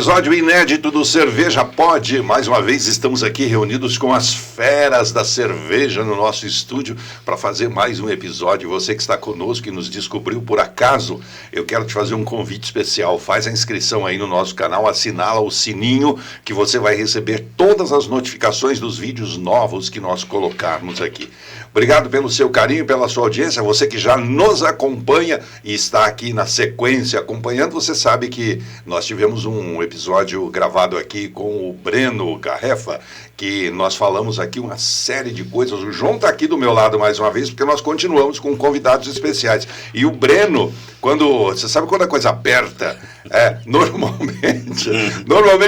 Episódio inédito do Cerveja Pod. Mais uma vez estamos aqui reunidos com as feras da cerveja no nosso estúdio para fazer mais um episódio. Você que está conosco e nos descobriu por acaso, eu quero te fazer um convite especial. Faz a inscrição aí no nosso canal, assinala o sininho que você vai receber todas as notificações dos vídeos novos que nós colocarmos aqui. Obrigado pelo seu carinho, pela sua audiência. Você que já nos acompanha e está aqui na sequência acompanhando, você sabe que nós tivemos um episódio gravado aqui com o Breno Garrefa, que nós falamos aqui uma série de coisas. O João está aqui do meu lado mais uma vez, porque nós continuamos com convidados especiais. E o Breno, você sabe quando a coisa aperta? Normalmente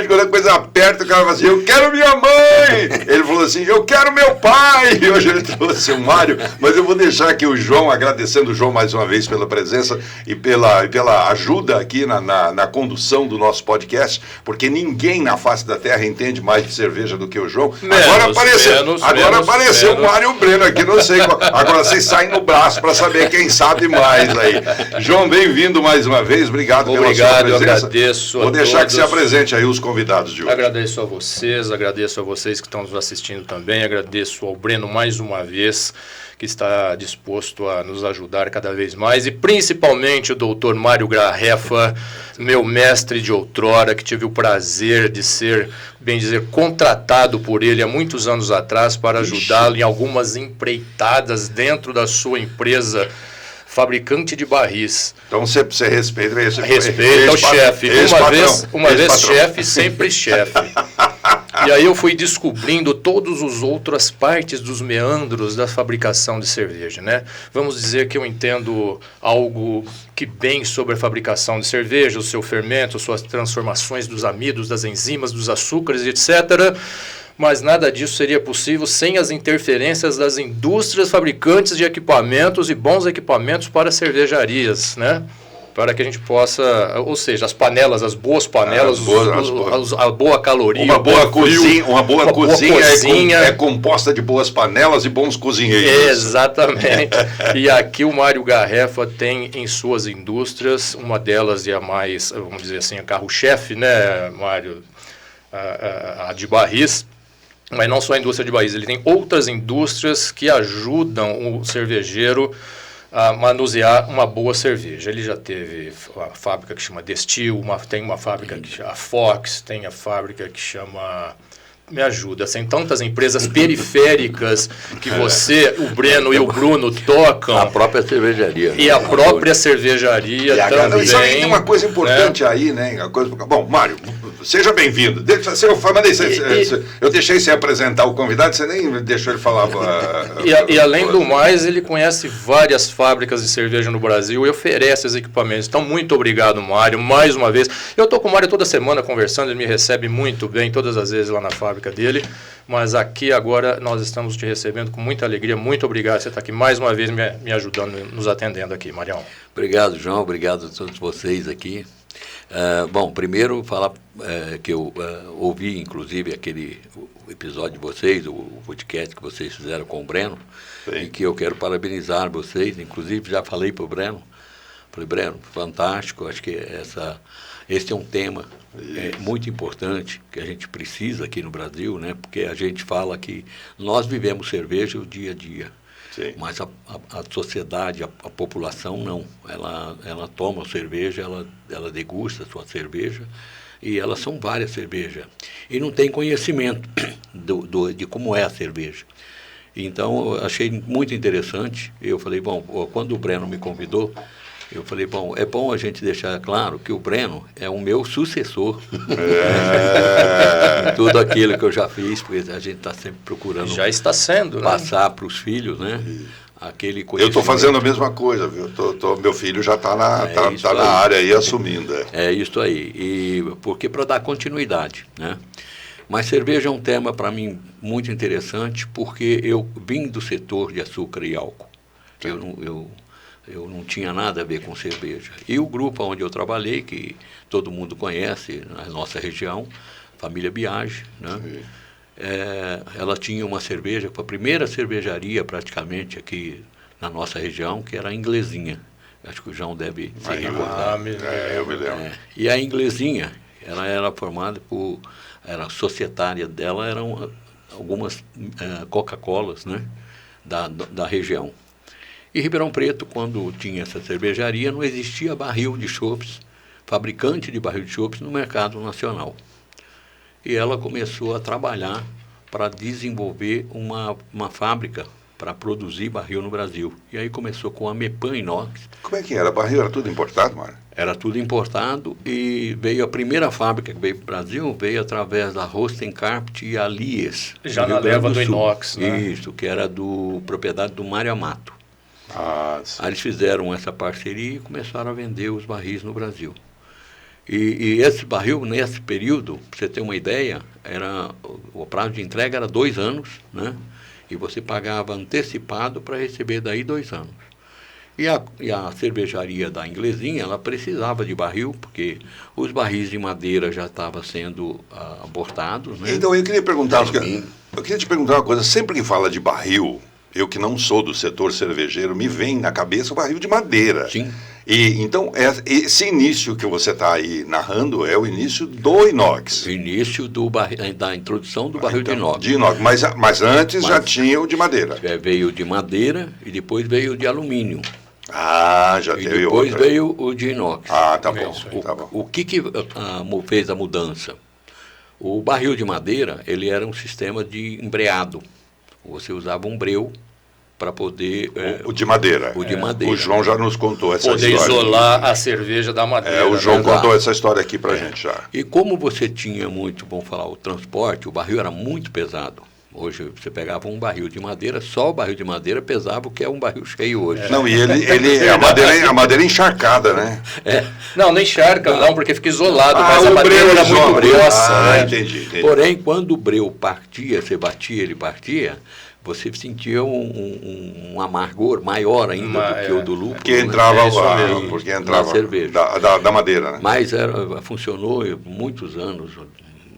quando a coisa aperta, o cara fala assim, eu quero minha mãe! Ele falou assim, eu quero meu pai! E hoje ele trouxe o Mário, mas eu vou deixar aqui o João, agradecendo o João mais uma vez pela presença e pela ajuda aqui na condução do nosso podcast, porque ninguém na face da Terra entende mais de cerveja do que o João. Agora apareceu o Mário e o Breno aqui, não sei qual. Agora vocês saem no braço para saber quem sabe mais aí. João, bem-vindo mais uma vez, obrigado pela sua presença. Eu agradeço. Vou deixar que se apresente aí os convidados de hoje. Agradeço a vocês que estão nos assistindo também, agradeço ao Breno mais uma vez, que está disposto a nos ajudar cada vez mais, e principalmente o doutor Mário Garrefa, meu mestre de outrora, que tive o prazer de ser, bem dizer, contratado por ele há muitos anos atrás para ajudá-lo em algumas empreitadas dentro da sua empresa fabricante de barris. Então você respeita esse Respeita o chefe. Uma vez chefe, sempre chefe. E aí eu fui descobrindo todas as outras partes dos meandros da fabricação de cerveja, né? Vamos dizer que eu entendo algo que bem sobre a fabricação de cerveja, o seu fermento, suas transformações dos amidos, das enzimas, dos açúcares, etc., mas nada disso seria possível sem as interferências das indústrias fabricantes de equipamentos e bons equipamentos para cervejarias, né? Para que a gente possa, ou seja, as panelas, as boas panelas, a boa caloria, uma boa cozinha é composta de boas panelas e bons cozinheiros. Exatamente. E aqui o Mário Garrefa tem em suas indústrias, uma delas e a mais, vamos dizer assim, a carro-chefe, né, Mário, a de barris. Mas não só a indústria de barris, ele tem outras indústrias que ajudam o cervejeiro a manusear uma boa cerveja. Ele já teve a fábrica que chama Destil, tem uma fábrica que chama Fox, tem a fábrica que chama... Me ajuda, tem tantas empresas periféricas que você, o Breno e o Bruno tocam. A própria cervejaria. E a própria cervejaria também. Isso aí tem uma coisa importante aí, né? Bom, Mário, seja bem-vindo. Eu deixei você apresentar o convidado, você nem deixou ele falar. E além do mais, ele conhece várias fábricas de cerveja no Brasil e oferece os equipamentos. Então, muito obrigado, Mário, mais uma vez. Eu estou com o Mário toda semana conversando, ele me recebe muito bem, todas as vezes lá na fábrica dele, mas aqui agora nós estamos te recebendo com muita alegria. Muito obrigado, você está aqui mais uma vez me ajudando, nos atendendo aqui, Marião. Obrigado, João, obrigado a todos vocês aqui. Bom, primeiro falar que eu ouvi inclusive o episódio de vocês, o podcast que vocês fizeram com o Breno. Sim. E que eu quero parabenizar vocês, inclusive já falei para o Breno, falei, Breno, fantástico, acho que esse é um tema muito importante que a gente precisa aqui no Brasil, né? Porque a gente fala que nós vivemos cerveja o dia a dia. Sim. Mas a sociedade, a população não. Ela toma cerveja, ela degusta a sua cerveja e elas são várias cervejas. E não tem conhecimento de como é a cerveja. Então, eu achei muito interessante. Eu falei, bom, quando o Breno me convidou, eu falei, bom, é bom a gente deixar claro que o Breno é o meu sucessor. Tudo aquilo que eu já fiz, porque a gente está sempre procurando... Já está sendo, passar para os filhos, né? Aquele conhecimento. Eu estou fazendo a mesma coisa, viu? Meu filho já está na área aí assumindo. É isso aí. Porque para dar continuidade, né? Mas cerveja é um tema para mim muito interessante, porque eu vim do setor de açúcar e álcool. Eu não tinha nada a ver com cerveja. E o grupo onde eu trabalhei, que todo mundo conhece na nossa região, Família Biagi, né? Ela tinha uma cerveja, foi a primeira cervejaria praticamente aqui na nossa região, que era a Inglesinha. Acho que o João deve se recordar. Eu me lembro. E a Inglesinha, Ela era formada por... Era societária dela, eram algumas Coca-Colas, né, da região. E Ribeirão Preto, quando tinha essa cervejaria, não existia barril de chopes, fabricante de barril de chopes no mercado nacional. E ela começou a trabalhar para desenvolver uma fábrica para produzir barril no Brasil. E aí começou com a Mepan Inox. Como é que era? Barril era tudo importado, Mário? Era tudo importado e veio a primeira fábrica que veio para o Brasil, veio através da Rostenkarpt e Alies. Já na leva do inox, né? Isso, que era propriedade do Mário Amato. Ah, Aí eles fizeram essa parceria e começaram a vender os barris no Brasil. E esse barril, nesse período, para você ter uma ideia, o prazo de entrega era 2 anos, né? E você pagava antecipado para receber daí 2 anos. E a cervejaria da Inglesinha, ela precisava de barril, porque os barris de madeira já estavam sendo abortados, né? Então, eu queria te perguntar uma coisa. Sempre que fala de barril, eu que não sou do setor cervejeiro, me vem na cabeça o barril de madeira. Sim. E então, esse início que você está aí narrando é o início do inox. O início da introdução do barril de inox. De inox, mas antes já tinha o de madeira. Veio de madeira e depois veio o de alumínio. Ah, já teve depois outra. veio o de inox. Ah, tá bom. O que fez a mudança? O barril de madeira, ele era um sistema de embreado. Você usava um breu para poder... O de madeira. O de madeira. O João já nos contou essa poder história. Poder isolar a cerveja da madeira. O João né? contou essa história aqui para gente já. E como você tinha muito, vamos falar, o transporte, o barril era muito pesado. Hoje você pegava um barril de madeira, só o barril de madeira pesava o que é um barril cheio hoje. Não, e a madeira encharcada, né? Não encharca, não, porque fica isolado, mas a madeira era muito grossa. Né? Entendi. Porém, quando o breu partia, você batia, ele partia, você sentia um amargor maior ainda do que o do lúpulo. Porque entrava na cerveja. Da madeira, né? Mas funcionou muitos anos,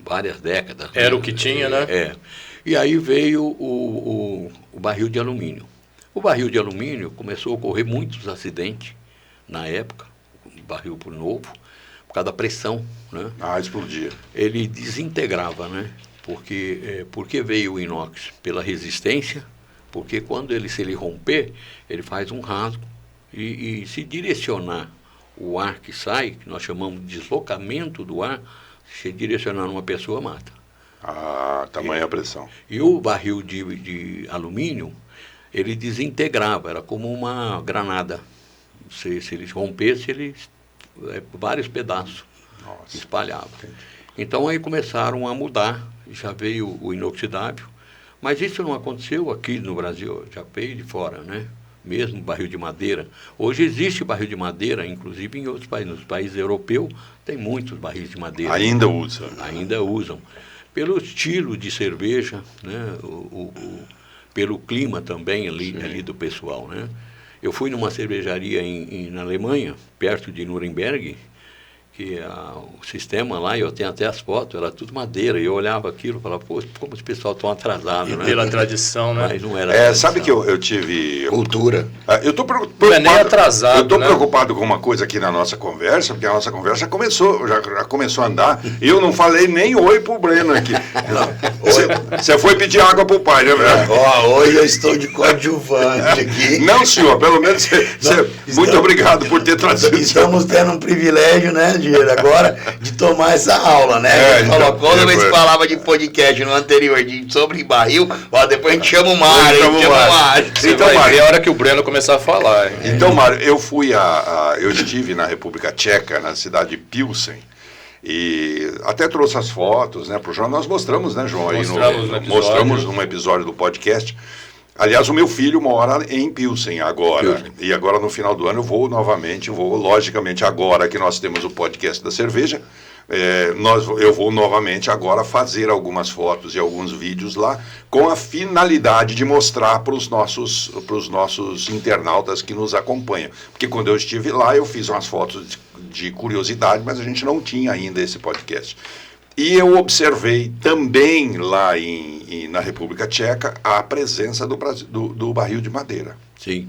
várias décadas. Era o que tinha, né? E aí veio o barril de alumínio. O barril de alumínio começou a ocorrer muitos acidentes na época, barril por novo, por causa da pressão, né? Explodia. Ele desintegrava, né? Porque veio o inox pela resistência, porque quando se ele romper, ele faz um rasgo e se direcionar o ar que sai, que nós chamamos de deslocamento do ar, se direcionar numa pessoa, mata. Tamanha a pressão. E o barril de alumínio, ele desintegrava, era como uma granada. Se ele rompesse, vários pedaços espalhava. Então aí começaram a mudar, já veio o inoxidável, mas isso não aconteceu aqui no Brasil, já veio de fora, né? Mesmo barril de madeira. Hoje existe barril de madeira, inclusive em outros países. Nos países europeus tem muitos barris de madeira. Ainda usam. Ainda usam. Pelo estilo de cerveja, né? Pelo clima também ali do pessoal, né? Eu fui numa cervejaria na Alemanha, perto de Nuremberg, que o sistema lá, eu tenho até as fotos, era tudo madeira. E eu olhava aquilo e falava, pô, como esse pessoal tão atrasado, né? Pela tradição, né? Mas não era tradição. Sabe que eu tive... Cultura. Eu estou preocupado. Não é nem atrasado, eu estou preocupado com uma coisa aqui na nossa conversa, porque a nossa conversa já começou a andar. E eu não falei nem oi pro Breno aqui. Você foi pedir água pro pai, né, Breno? Hoje eu estou de coadjuvante aqui. Não, senhor, pelo menos muito obrigado por ter trazido. Estamos tendo um privilégio, né, agora de tomar essa aula, né? Quando a gente falava de podcast no anterior sobre barril, depois a gente chama o Mário. Então, Mário, é a hora que o Breno começar a falar. Então, Mário, eu estive na República Tcheca, na cidade de Pilsen, e até trouxe as fotos, né, pro João. Nós mostramos, né, João? Mostramos num episódio do podcast. Aliás, o meu filho mora em Pilsen agora. E agora, no final do ano, eu vou novamente, logicamente, agora que nós temos o podcast da cerveja, eu vou novamente agora fazer algumas fotos e alguns vídeos lá, com a finalidade de mostrar para os nossos internautas que nos acompanham. Porque quando eu estive lá, eu fiz umas fotos de curiosidade, mas a gente não tinha ainda esse podcast. E eu observei também lá na República Tcheca a presença do barril de madeira. Sim.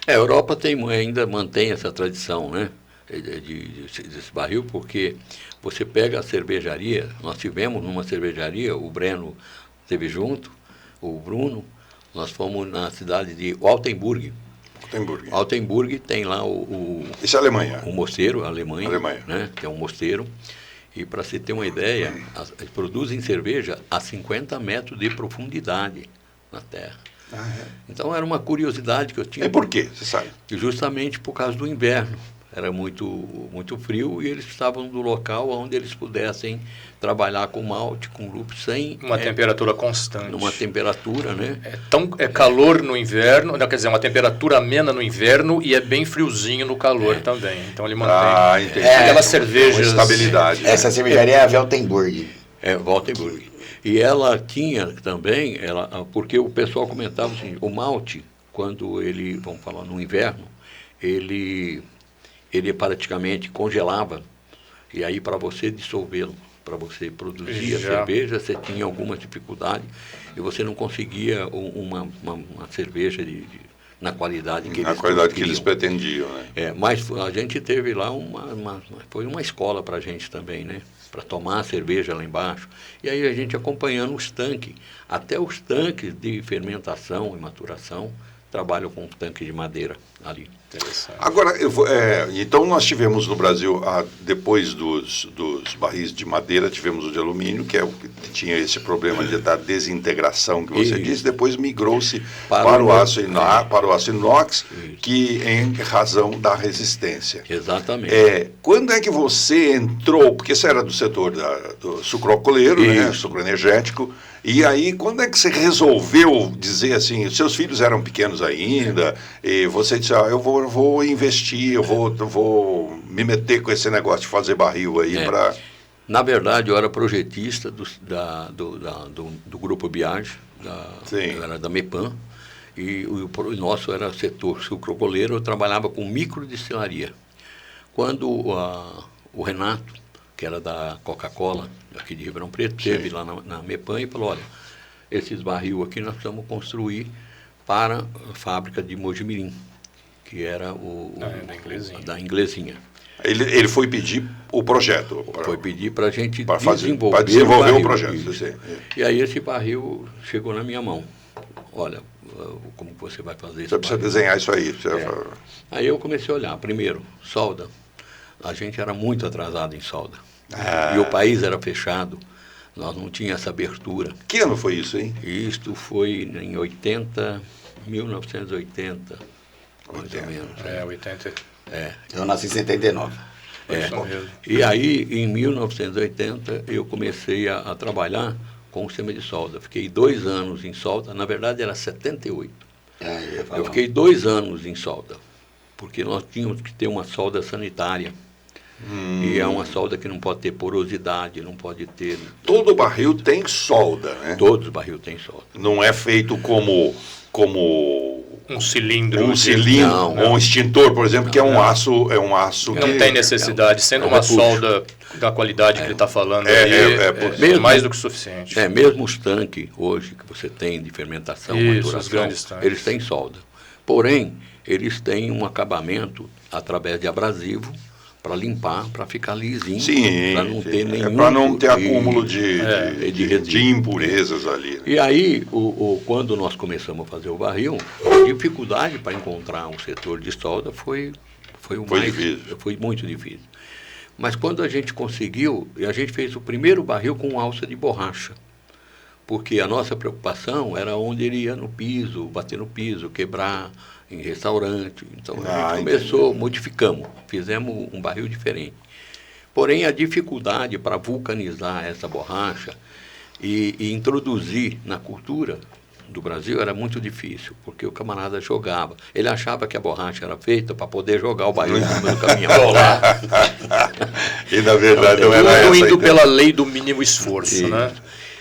A Europa ainda mantém essa tradição, né? desse barril, porque você pega a cervejaria, nós tivemos numa cervejaria, o Breno esteve junto, o Bruno, nós fomos na cidade de Altenburg. Altenburg tem lá Isso é Alemanha. O mosteiro, Alemanha. Né, que é um mosteiro. E para se ter uma ideia, eles produzem cerveja a 50 metros de profundidade na terra. Então era uma curiosidade que eu tinha. E por quê, você sabe? Justamente por causa do inverno. Era muito, muito frio e eles estavam no local onde eles pudessem trabalhar com malte, com lúpulo, sem... Uma temperatura constante. Uma temperatura, né? É calor no inverno, não, quer dizer, uma temperatura amena no inverno e é bem friozinho no calor também. Então ele mantém entendi. aquelas cervejas... Uma estabilidade. Essa cervejaria é a Weltenburg. Weltenburg. E ela tinha também, porque o pessoal comentava assim, o malte, quando ele, vamos falar, no inverno, ele praticamente congelava, e aí para você dissolvê-lo, para você produzir a cerveja, você tinha alguma dificuldade, e você não conseguia uma cerveja na qualidade que eles pretendiam, né? Mas a gente teve lá foi uma escola para a gente também, né? Para tomar a cerveja lá embaixo, e aí a gente acompanhando os tanques, até os tanques de fermentação e maturação, trabalham com tanque de madeira ali. Agora, então nós tivemos no Brasil, depois dos barris de madeira, tivemos o de alumínio, que é o que tinha esse problema da desintegração que você disse, depois migrou-se para o aço inox, que em razão da resistência. Exatamente. Quando é que você entrou, porque você era do setor do sucroalcooleiro, né, sucro energético, e aí quando é que você resolveu dizer assim, seus filhos eram pequenos ainda, e você disse, eu vou investir, eu vou me meter com esse negócio de fazer barril aí para... Na verdade, eu era projetista do Grupo Biage, era da MEPAN, e o nosso era setor sucroalcooleiro, eu trabalhava com microdestilaria. Quando o Renato, que era da Coca-Cola, aqui de Ribeirão Preto, esteve lá na MEPAN e falou, olha, esses barril aqui nós precisamos construir para a fábrica de Mojimirim, que era da Inglesinha. Ele foi pedir o projeto. Foi pedir para a gente desenvolver o projeto. E aí esse barril chegou na minha mão. Olha, como você vai fazer isso? Você precisa desenhar isso aí. Aí eu comecei a olhar. Primeiro, solda. A gente era muito atrasado em solda. E o país era fechado. Nós não tínhamos essa abertura. Que ano foi isso, hein? Isto foi em 1980, mais ou menos. 80. Eu nasci em 79. E aí, em 1980, eu comecei a trabalhar com o sistema de solda. Fiquei 2 anos em solda. Na verdade, era 78. Eu fiquei 2 anos em solda, porque nós tínhamos que ter uma solda sanitária. E é uma solda que não pode ter porosidade, não pode ter... Todo barril tem solda, né? Todos os barril tem solda. Não é feito como um cilindro. Não. Ou um extintor, por exemplo, que é um aço que... Não tem necessidade, sendo uma solda da qualidade que ele está falando é mais do que suficiente. Mesmo os tanques hoje que você tem de fermentação, maturação, os grandes tanques, eles têm solda. Porém, eles têm um acabamento através de abrasivo, para limpar, para ficar lisinho, para não ter nenhum... para não ter acúmulo de impurezas ali. Né? E aí, quando nós começamos a fazer o barril, a dificuldade para encontrar um setor de solda foi muito difícil. Mas quando a gente conseguiu, a gente fez o primeiro barril com alça de borracha, porque a nossa preocupação era onde ele ia no piso, bater no piso, quebrar em restaurante. Então a gente começou, modificamos, fizemos um barril diferente. Porém, a dificuldade para vulcanizar essa borracha e introduzir na cultura do Brasil era muito difícil, porque o camarada jogava. Ele achava que a borracha era feita para poder jogar o barril em cima do caminhão. E na verdade não era essa. Indo pela lei do mínimo esforço, né?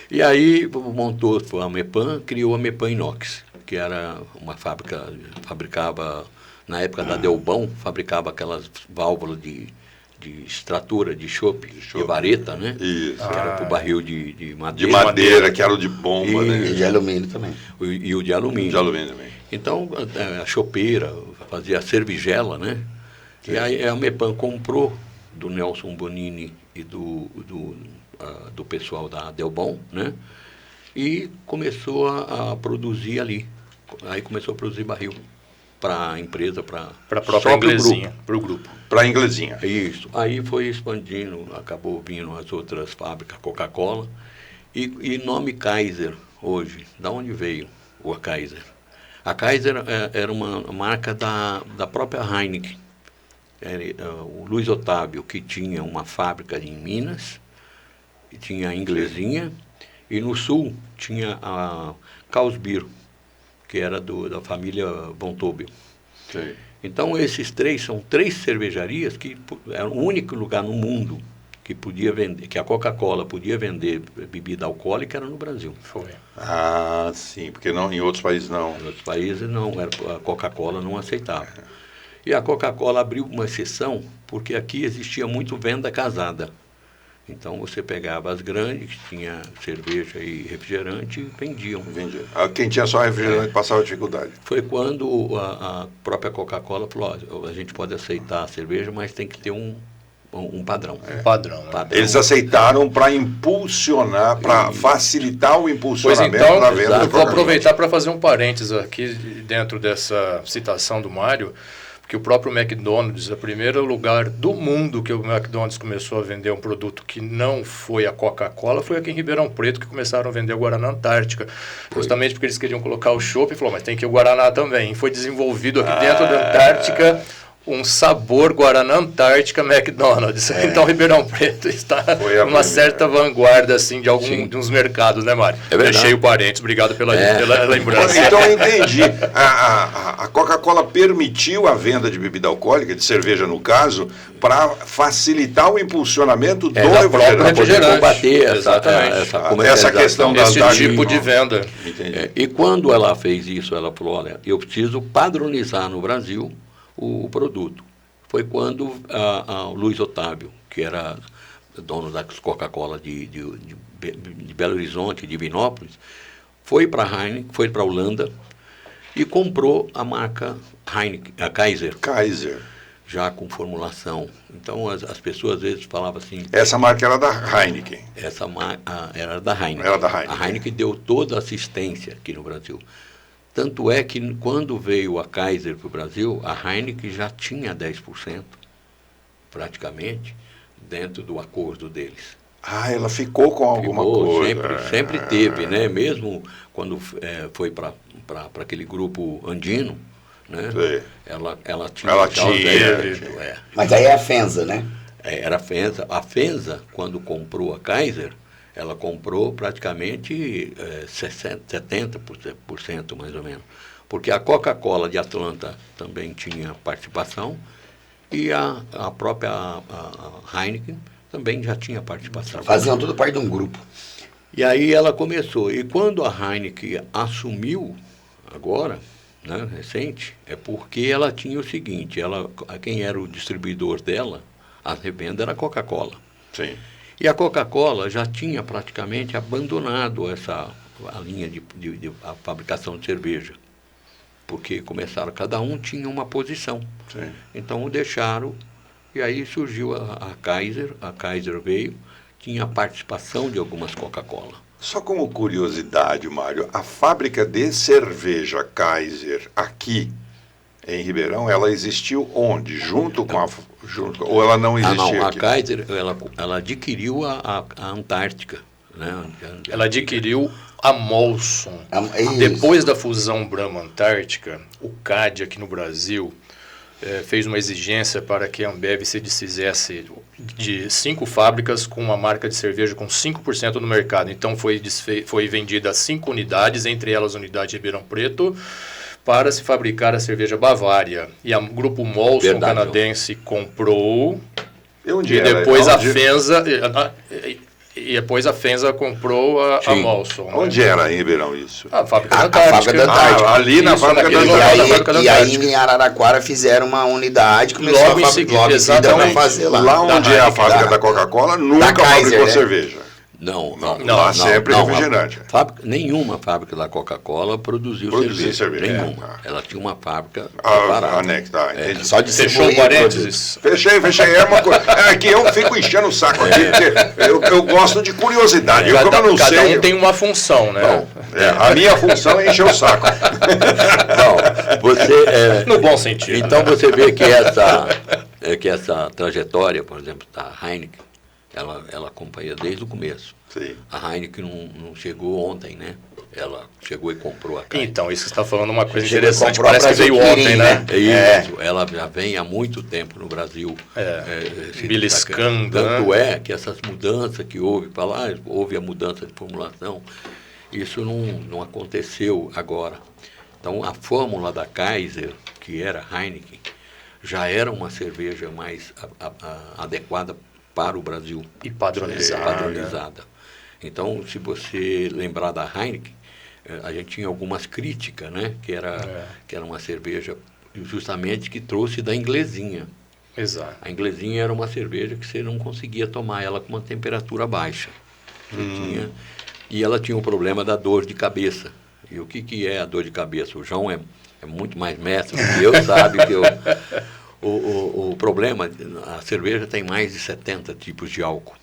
E aí montou a MEPAN, criou a MEPAN Inox, que era uma fábrica, fabricava, na época da Delbão, fabricava aquelas válvulas de extratura, de chope, de vareta, né? Isso. Que era para o barril de madeira. De madeira, que era o de bomba, né? E de alumínio também. E o de alumínio. De alumínio também. Então, a chopeira, fazia a cervigela, né? Sim. E aí a Mepan comprou do Nelson Bonini e do pessoal da Delbon, né? E começou a produzir ali. Aí começou a produzir barril para a empresa, para a própria Inglesinha, para o grupo. Para a Inglesinha. Isso. Aí foi expandindo, acabou vindo as outras fábricas, Coca-Cola. E nome Kaiser hoje, da onde veio o Kaiser? A Kaiser era uma marca da própria Heineken. O Luiz Otávio, que tinha uma fábrica em Minas, e tinha a Inglesinha, e no sul tinha a Carlsberg, que era da família Von Tobel. Sim. Então, esses três são 3 cervejarias que eram o único lugar no mundo que podia vender, que a Coca-Cola podia vender bebida alcoólica, era no Brasil. Foi. Ah, sim, porque não, em outros países não. Em outros países não, a Coca-Cola não aceitava. E a Coca-Cola abriu uma exceção, porque aqui existia muito venda casada. Então você pegava as grandes, que tinha cerveja e refrigerante, e vendiam. Vendia. Quem tinha só refrigerante passava dificuldade. Foi quando a própria Coca-Cola falou, a gente pode aceitar a cerveja, mas tem que ter um padrão. Um padrão, né? Eles aceitaram para impulsionar, para facilitar o impulsionamento da venda. Eu vou aproveitar para fazer um parênteses aqui dentro dessa citação do Mário, que o próprio McDonald's, o primeiro lugar do mundo que o McDonald's começou a vender um produto que não foi a Coca-Cola, foi aqui em Ribeirão Preto, que começaram a vender o Guaraná Antártica. Justamente porque eles queriam colocar o chopp e falou, mas tem que o Guaraná também. E foi desenvolvido aqui dentro da Antártica um sabor Guaraná Antártica McDonald's. Então Ribeirão Preto está numa certa vanguarda assim, de uns mercados, né, Mário? Deixei o parênteses, obrigado pela lembrança. Então eu entendi. A Coca-Cola permitiu a venda de bebida alcoólica, de cerveja no caso, para facilitar o impulsionamento do refrigerante. Combater essa questão desse tipo de venda. E quando ela fez isso, ela falou, olha, eu preciso padronizar no Brasil o produto. Foi quando o Luiz Otávio, que era dono da Coca-Cola de Belo Horizonte, de Vinópolis, foi para a Heineken, foi para a Holanda e comprou a marca Heineken, a Kaiser. Kaiser. Já com formulação. Então as pessoas às vezes falavam assim... Essa marca era da Heineken. Essa era da Heineken. Era da Heineken. A Heineken deu toda a assistência aqui no Brasil. Tanto é que quando veio a Kaiser para o Brasil, a Heineken já tinha 10%, praticamente, dentro do acordo deles. Ela ficou com alguma coisa. Sempre teve, né? Mesmo quando foi para aquele grupo andino, né? Ela tinha. Mas aí é a FENSA, né? Era a FENSA. A FENSA, quando comprou a Kaiser, ela comprou praticamente 70% mais ou menos. Porque a Coca-Cola de Atlanta também tinha participação e a própria a Heineken também já tinha participação. Faziam tudo parte de um grupo. E aí ela começou. E quando a Heineken assumiu, agora, né, recente, é porque ela tinha o seguinte, quem era o distribuidor dela, a revenda era a Coca-Cola. Sim. E a Coca-Cola já tinha praticamente abandonado a linha de a fabricação de cerveja, porque cada um tinha uma posição. Sim. Então o deixaram, e aí surgiu a Kaiser veio, tinha a participação de algumas Coca-Cola. Só como curiosidade, Mário, a fábrica de cerveja Kaiser aqui em Ribeirão, ela existiu onde? Ou ela não existia não, aqui? A Kaiser, ela adquiriu a Antártica. Né? Ela adquiriu a Molson. Depois da fusão Brahma-Antártica, o CAD aqui no Brasil fez uma exigência para que a Ambev se desfizesse de 5 fábricas com uma marca de cerveja com 5% no mercado. Então foi vendida 5 unidades, entre elas a unidade de Ribeirão Preto, para se fabricar a cerveja Bavária. E o grupo Molson canadense comprou. E depois a FENSA... E depois a FENSA comprou a Molson. Onde era em Ribeirão isso? A fábrica da Antártica. Ali na fábrica da Antártica. E aí em Araraquara fizeram uma unidade, começaram a fazer lá. Lá onde é a fábrica da Coca-Cola, nunca fabricou cerveja. Não, lá sempre refrigerante. Nenhuma fábrica da Coca-Cola produziu cerveja. Nenhuma. Ela tinha uma fábrica separada. Só de fechou parênteses. Fechei. É uma coisa. É que eu fico enchendo o saco aqui, porque eu gosto de curiosidade. Cada um tem uma função, né? Bom, a minha função é encher o saco. No bom sentido. Então você vê que essa trajetória, por exemplo, da Heineken, ela acompanha desde o começo. Sim. A Heineken não chegou ontem, né? Ela chegou e comprou a Heineken. Então, isso que você está falando é uma coisa interessante. Parece que veio ontem, né? Isso. Ela já vem há muito tempo no Brasil. Beliscando. Tanto é que essas mudanças que houve a mudança de formulação, isso não aconteceu agora. Então, a fórmula da Kaiser, que era Heineken, já era uma cerveja mais adequada para o Brasil. E padronizada. Então, se você lembrar da Heineken, a gente tinha algumas críticas, né? Que era uma cerveja justamente que trouxe da inglesinha. Exato. A inglesinha era uma cerveja que você não conseguia tomar ela com uma temperatura baixa. E ela tinha o problema da dor de cabeça. E o que é a dor de cabeça? O João é muito mais mestre do que eu, sabe que o problema, a cerveja tem mais de 70 tipos de álcool.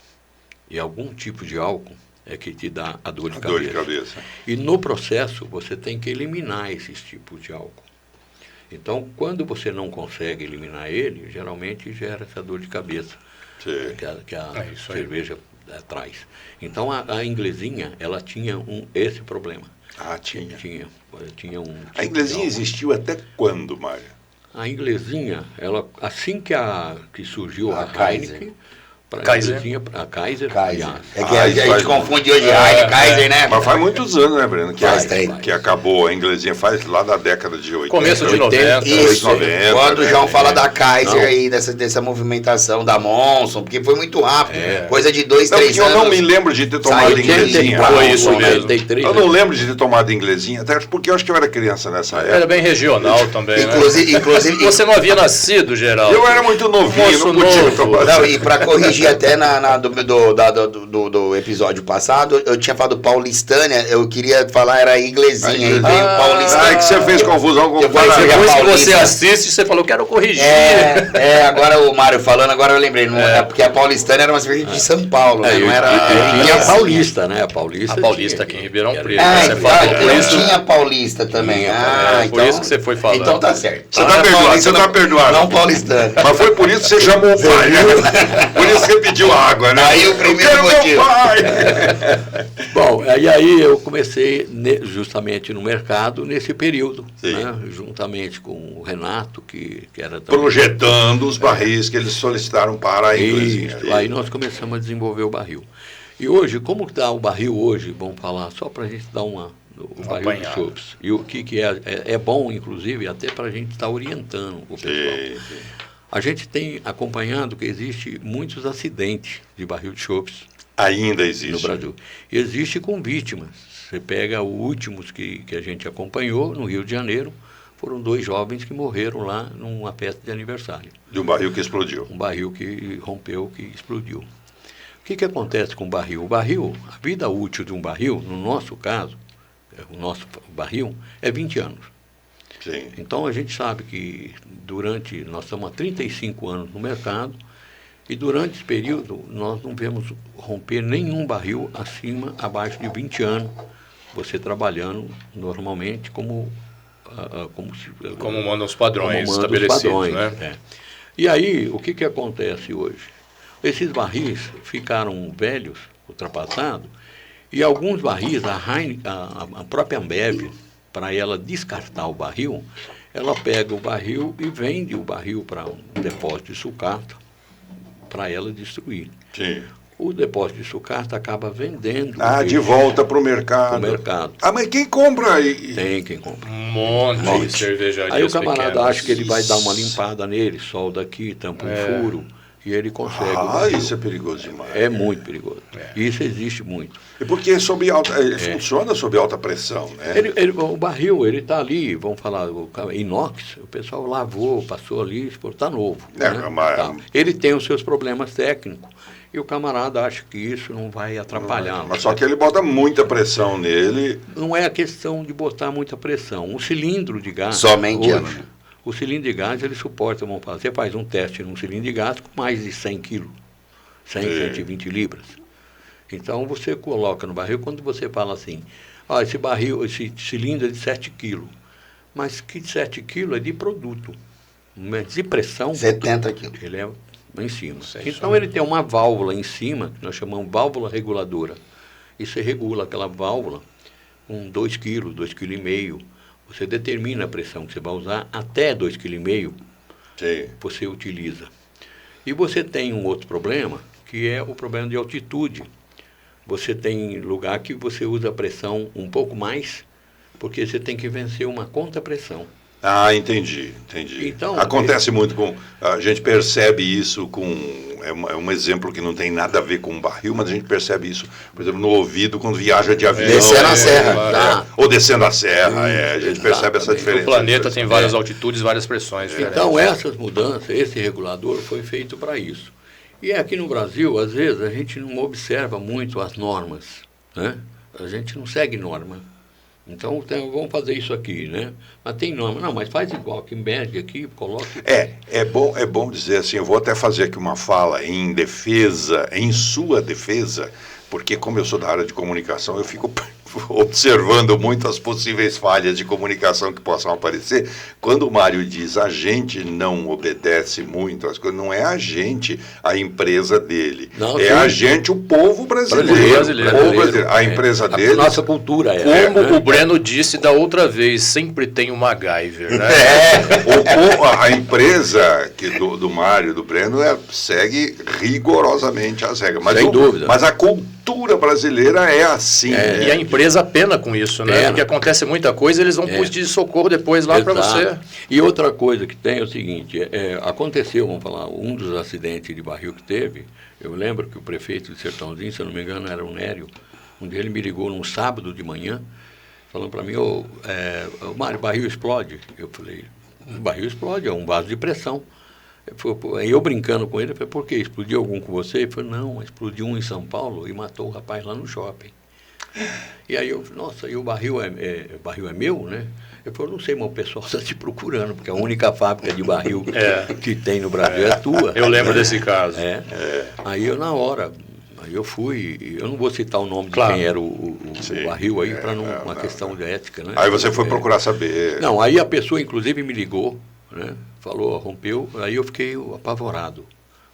E algum tipo de álcool é que te dá a dor de cabeça. E no processo, você tem que eliminar esses tipos de álcool. Então, quando você não consegue eliminar ele, geralmente gera essa dor de cabeça que a cerveja traz. Então, a inglesinha, ela tinha esse problema. Tinha um... A inglesinha existiu até quando, Mário? A inglesinha, ela, assim que surgiu a Heineken, a Kaiser. É que a gente confunde hoje Kaiser, né? Mas faz muitos anos, né, Breno? Que acabou a inglesinha, faz lá da década de 80. Começo de 90. Isso, 90, quando o João fala da Kaiser aí, dessa movimentação da Monson, porque foi muito rápido, coisa de 2, 3 anos. Eu não me lembro de ter tomado inglesinha. Foi isso mesmo. Eu não lembro de ter tomado inglesinha, até porque eu acho que eu era criança nessa época. Era bem regional também, Inclusive você não havia nascido, Geraldo. Eu era muito novinho, não podia tomar. Não, e para corrigir até do episódio passado, eu tinha falado paulistânia, eu queria falar era inglesinha, aí veio paulistânia. É que você fez confusão com o depois que você assiste, você falou, quero corrigir. Agora o Mário falando, agora eu lembrei, porque a paulistânia era uma cerveja de São Paulo, né? Não era... E a paulista, né? A paulista aqui em Ribeirão Preto. Tinha paulista também. Por isso que você foi falando. Então tá certo. Você tá perdoado. Não paulistânia. Mas foi por isso que você chamou o pai, né? Por isso que você pediu água, né? Aí o primeiro motivo. Bom, aí eu comecei justamente no mercado nesse período, né? Juntamente com o Renato, que era também... Projetando os barris que eles solicitaram para a inglesinha. Aí nós começamos a desenvolver o barril. E hoje, como está o barril hoje, vamos falar, só para a gente dar o barril de chopps. E o que é bom, inclusive, até para a gente estar orientando o pessoal. A gente tem acompanhado que existe muitos acidentes de barril de chopps. Ainda existe. No Brasil. E existe com vítimas. Você pega os últimos que a gente acompanhou no Rio de Janeiro, foram 2 jovens que morreram lá numa festa de aniversário. De um barril que explodiu. Um barril que rompeu, que explodiu. O que acontece com o barril? O barril, a vida útil de um barril, no nosso caso, o nosso barril, é 20 anos. Sim. Então a gente sabe que nós estamos há 35 anos no mercado, e durante esse período nós não vemos romper nenhum barril abaixo de 20 anos, você trabalhando normalmente como mandam os padrões estabelecidos. Né? E aí, o que acontece hoje? Esses barris ficaram velhos, ultrapassados, e alguns barris, a própria Ambev, para ela descartar o barril, ela pega o barril e vende o barril para um depósito de sucata para ela destruir. Sim. O depósito de sucata acaba vendendo. De volta para o mercado. Mas quem compra aí? Tem quem compra. Um monte de cervejarias. Aí o camarada acha que ele vai dar uma limpada nele, solda aqui, tampa um furo, e ele consegue. Isso é perigoso demais. É muito perigoso. Isso existe muito. E porque ele funciona sob alta pressão, né? O barril, ele está ali, vamos falar, inox, o pessoal lavou, passou ali, está novo. Ele tem os seus problemas técnicos. e o camarada acha que isso não vai atrapalhar. Mas só que ele bota muita pressão nele. Não é a questão de botar muita pressão. O cilindro de gás... Somente hoje, o cilindro de gás, ele suporta, vamos falar, você faz um teste num cilindro de gás com mais de 100 quilos, 120 libras. Então, você coloca no barril, quando você fala assim, esse cilindro é de 7 quilos, mas que 7 quilos é de produto, mas de pressão... 70 quilos. Ele é em cima. Então, ele tem uma válvula em cima, que nós chamamos válvula reguladora, e você regula aquela válvula com 2 quilos, 2,5 kg. Você determina a pressão que você vai usar, até 2,5 kg, você utiliza. E você tem um outro problema, que é o problema de altitude. Você tem lugar que você usa a pressão um pouco mais, porque você tem que vencer uma contrapressão. Ah, entendi. Então, acontece muito com... A gente percebe isso com... É um exemplo que não tem nada a ver com barril, mas a gente percebe isso, por exemplo, no ouvido, quando viaja de avião. Descendo a serra. Ou descendo a serra, a gente percebe essa diferença. O planeta tem várias altitudes, várias pressões. Então, essas mudanças, esse regulador foi feito para isso. E aqui no Brasil, às vezes, a gente não observa muito as normas, né? A gente não segue norma. Então, vamos fazer isso aqui, né? Mas tem norma. Não, mas faz igual, que mede aqui, coloca... É bom dizer assim, eu vou até fazer aqui uma fala em sua defesa, porque como eu sou da área de comunicação, eu fico observando muito as possíveis falhas de comunicação que possam aparecer. Quando o Mário diz a gente não obedece muito às coisas, não é a gente, a empresa dele. Não, é a gente, o povo brasileiro. A empresa dele. A nossa cultura Como o Breno disse da outra vez, sempre tem o MacGyver, né? A empresa do Mário e do Breno segue rigorosamente as regras. Sem dúvida. Mas a cultura brasileira é assim. E a empresa pena com isso, né? Porque acontece muita coisa, eles vão pedir de socorro depois lá para você. E outra coisa que tem é o seguinte, aconteceu, vamos falar, um dos acidentes de barril que teve, eu lembro que o prefeito de Sertãozinho, se eu não me engano, era o Nério, um dia ele me ligou num sábado de manhã, falando para mim, Mário, o barril explode. Eu falei, o barril explode, é um vaso de pressão. Aí eu brincando com ele, eu falei, por quê? Explodiu algum com você? Ele falou, não, explodiu um em São Paulo e matou o rapaz lá no shopping. E aí eu falei, nossa, e o barril é meu, né? Eu falei, não sei, mas o pessoal está te procurando, porque a única fábrica de barril que tem no Brasil é tua. Eu lembro desse caso. Aí eu, na hora, eu fui, eu não vou citar o nome de quem era o barril aí, para uma questão de ética, né? Aí você foi procurar saber. Não, aí a pessoa, inclusive, me ligou, né? Falou, rompeu, aí eu fiquei apavorado,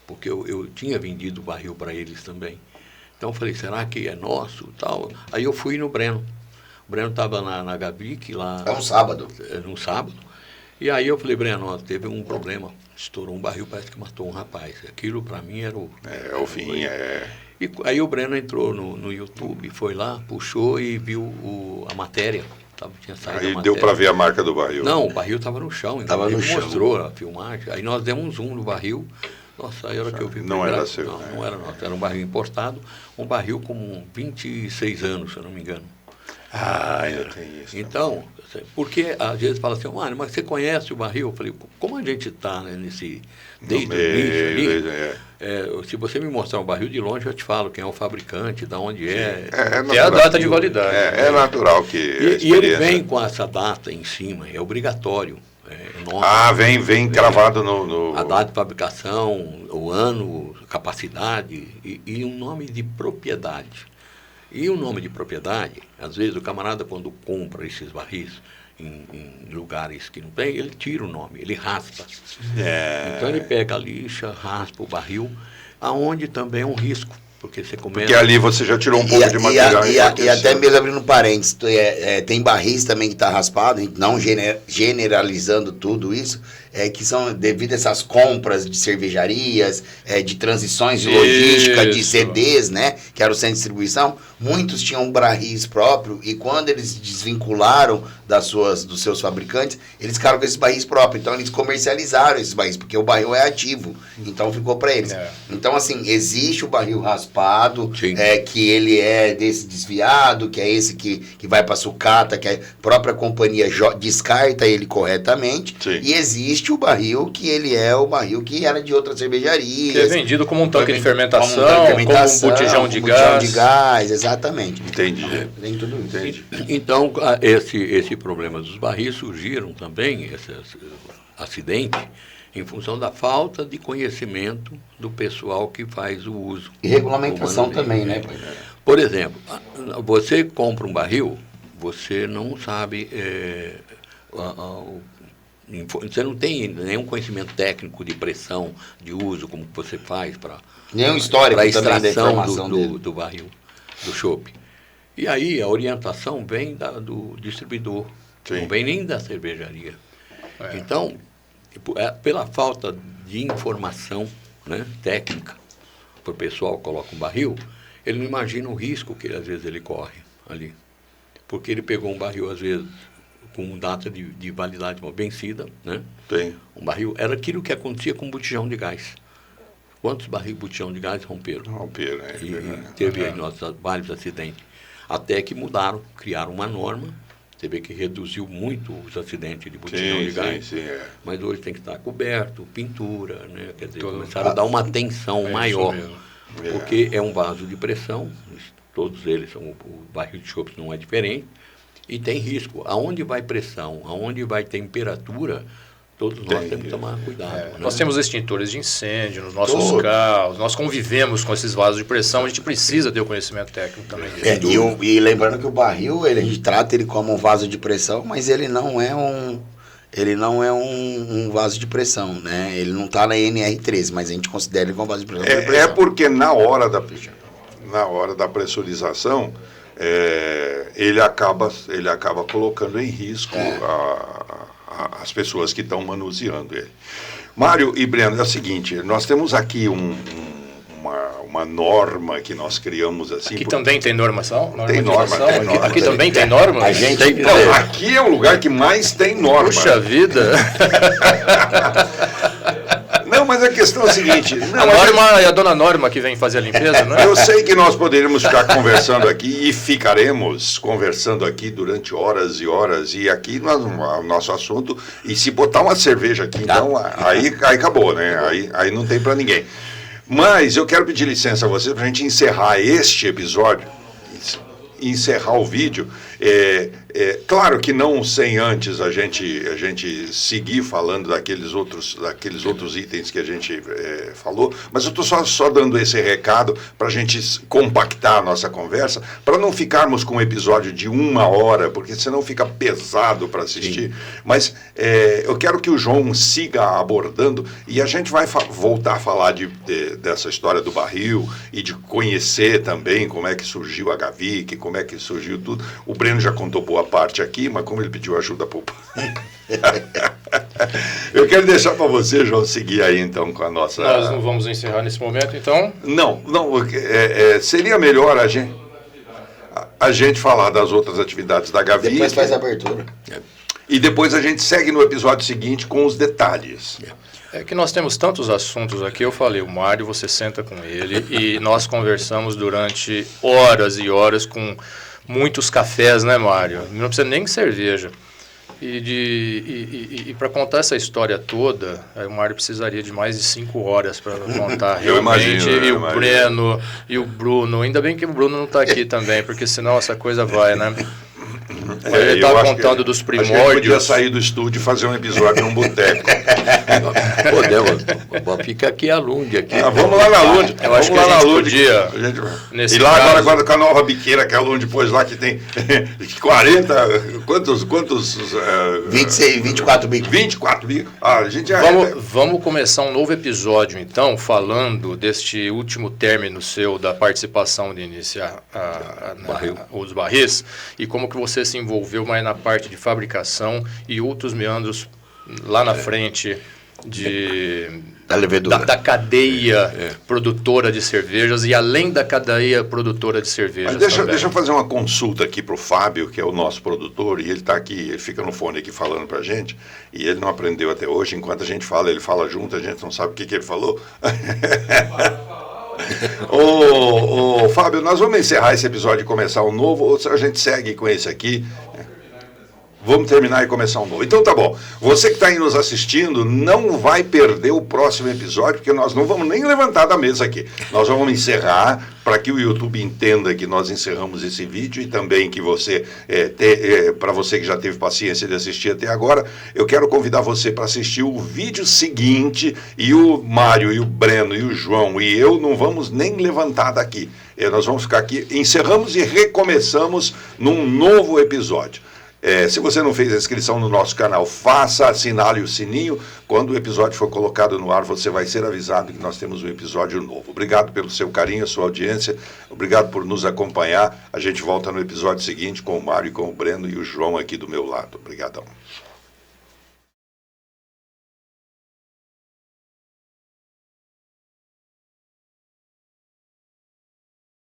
porque eu tinha vendido o barril para eles também. Então eu falei, será que é nosso tal? Aí eu fui no Breno. O Breno estava na Gavic lá. É um sábado. Num sábado. E aí eu falei, Breno, teve um problema. Estourou um barril, parece que matou um rapaz. Aquilo para mim era o... o fim, E aí o Breno entrou no YouTube, foi lá, puxou e viu a matéria. Tinha saído aí deu para ver a marca do barril. Não, o barril estava no chão. Estava no chão. Mostrou a filmagem. Aí nós demos um zoom no barril. Nossa, aí a hora que eu vi... Não era seu. Não era nosso. Era um barril importado. Um barril com 26 anos, se eu não me engano. Ainda tem isso. Então, porque às vezes fala assim, Mário, mas você conhece o barril? Eu falei, como a gente está nesse... Desde o início ali, se você me mostrar um barril de longe, eu te falo quem é o fabricante, de onde tem a data de validade. É natural que... E ele vem com essa data em cima, é obrigatório. Vem cravado no... A data de fabricação, o ano, capacidade e um nome de propriedade. E o nome de propriedade, às vezes o camarada quando compra esses barris em lugares que não tem, ele tira o nome, ele raspa. Então ele pega a lixa, raspa o barril, aonde também é um risco. Porque você começa... Porque ali você já tirou um pouco de material. E até mesmo abrindo parênteses, tem barris também que está raspado, não generalizando tudo isso, que são devido a essas compras de cervejarias, de transições de logística, de CDs, né, que era o centro de distribuição, muitos tinham barris próprios e quando eles desvincularam dos seus fabricantes, eles ficaram com esses barris próprios. Então eles comercializaram esses barris, porque o barril é ativo, então ficou para eles. Então assim, existe o barril raspado, que ele é desse desviado, que é esse que vai para sucata, que a própria companhia descarta ele corretamente. E existe existe o barril que ele é o barril que era de outra cervejaria. Que é vendido como um tanque de fermentação, como um botijão de gás. Exatamente. Entendi. Tem tudo isso. Entendi. Então, esse problema dos barris surgiram também, esse acidente, em função da falta de conhecimento do pessoal que faz o uso. E regulamentação também, né? Por exemplo, você compra um barril, você não sabe, você não tem nenhum conhecimento técnico de pressão, de uso, como você faz para nenhum histórico a também da extração informação do barril, do chopp. E aí a orientação vem do distribuidor, Sim. não vem nem da cervejaria. Então, pela falta de informação, né, técnica, para o pessoal que coloca um barril, ele não imagina o risco que às vezes ele corre ali. Porque ele pegou um barril, às vezes, com data de validade vencida, né? Tem. Um barril, era aquilo que acontecia com botijão de gás. Quantos barris de botijão de gás romperam? Romperam, né? E teve aí vários acidentes. Até que mudaram, criaram uma norma. Você vê que reduziu muito os acidentes de botijão de gás. Sim, Mas hoje tem que estar coberto, pintura, né? Quer dizer, começaram a dar uma atenção maior. Porque é um vaso de pressão, todos eles são, o barril de chopp não é diferente, e tem risco. Aonde vai pressão, aonde vai temperatura, todos nós temos que tomar cuidado. Né? Nós temos extintores de incêndio nos nossos carros, nós convivemos com esses vasos de pressão, a gente precisa ter o conhecimento técnico também disso. E lembrando que o barril, a gente trata ele como um vaso de pressão, mas ele não é um vaso de pressão, né? Ele não está na NR13, mas a gente considera ele como vaso de pressão. É porque na hora da pressurização, ele acaba colocando em risco as pessoas que estão manuseando ele. Mário e Breno, é o seguinte, nós temos aqui uma norma que nós criamos assim. Aqui também tem normação? Tem norma. Aqui também tem norma? A gente aqui é o lugar que mais tem norma. Puxa vida! Não, mas a questão é a seguinte... A Norma é a dona Norma que vem fazer a limpeza, não é? Eu sei que nós poderíamos ficar conversando aqui e ficaremos conversando aqui durante horas e horas, e aqui o nosso assunto, e se botar uma cerveja aqui, então, aí acabou, né? Aí não tem para ninguém. Mas eu quero pedir licença a vocês para a gente encerrar este episódio, encerrar o vídeo. Claro que não sem antes a gente seguir falando daqueles outros itens que a gente falou, mas eu estou só dando esse recado para a gente compactar a nossa conversa, para não ficarmos com um episódio de 1 hora, porque senão fica pesado para assistir. Sim. Mas eu quero que o João siga abordando e a gente vai voltar a falar dessa história do barril e de conhecer também como é que surgiu a Gavic, como é que surgiu tudo. O Breno já contou boa parte aqui, mas como ele pediu ajuda para o pai. Eu quero deixar para você, João, seguir aí então com a nossa... Nós não vamos encerrar nesse momento, então? Não, seria melhor a gente falar das outras atividades da Gavic. Depois faz a abertura. E depois a gente segue no episódio seguinte com os detalhes. É que nós temos tantos assuntos aqui, eu falei, o Mário, você senta com ele e nós conversamos durante horas e horas com muitos cafés, né, Mário? Não precisa nem de cerveja. E para contar essa história toda, o Mário precisaria de mais de 5 horas para contar realmente. E o Breno e o Bruno. Ainda bem que o Bruno não está aqui também, porque senão essa coisa vai, né? Ele estava contando dos primórdios. A gente podia sair do estúdio e fazer um episódio num boteco. Podemos, fica aqui a Lunde. Aqui. Vamos lá na Lunde. Eu acho que a gente podia... E lá agora com a nova biqueira que a Lunde pôs lá, que tem 40... Quantos 26, 24 bicos. 24 bicos. Vamos começar um novo episódio, então, falando deste último término seu da participação de iniciar os barris e como que você se envolveu mais na parte de fabricação e outros meandros lá na frente da levedura. Da cadeia produtora de cervejas e além da cadeia produtora de cervejas. Deixa eu fazer uma consulta aqui para o Fábio, que é o nosso produtor, e ele está aqui, ele fica no fone aqui falando para a gente, e ele não aprendeu até hoje, enquanto a gente fala, ele fala junto, a gente não sabe o que ele falou. Ô, Fábio, nós vamos encerrar esse episódio e começar um novo, ou a gente segue com esse aqui? vamos terminar e começar um novo. Então tá bom. Você que está aí nos assistindo, não vai perder o próximo episódio, porque nós não vamos nem levantar da mesa aqui. Nós vamos encerrar para que o YouTube entenda que nós encerramos esse vídeo e também que você, para você que já teve paciência de assistir até agora, eu quero convidar você para assistir o vídeo seguinte e o Mário e o Breno e o João e eu não vamos nem levantar daqui. Nós vamos ficar aqui, encerramos e recomeçamos num novo episódio. Se você não fez a inscrição no nosso canal, faça, assinale o sininho. Quando o episódio for colocado no ar, você vai ser avisado que nós temos um episódio novo. Obrigado pelo seu carinho, a sua audiência. Obrigado por nos acompanhar. A gente volta no episódio seguinte com o Mário, com o Breno e o João aqui do meu lado. Obrigadão.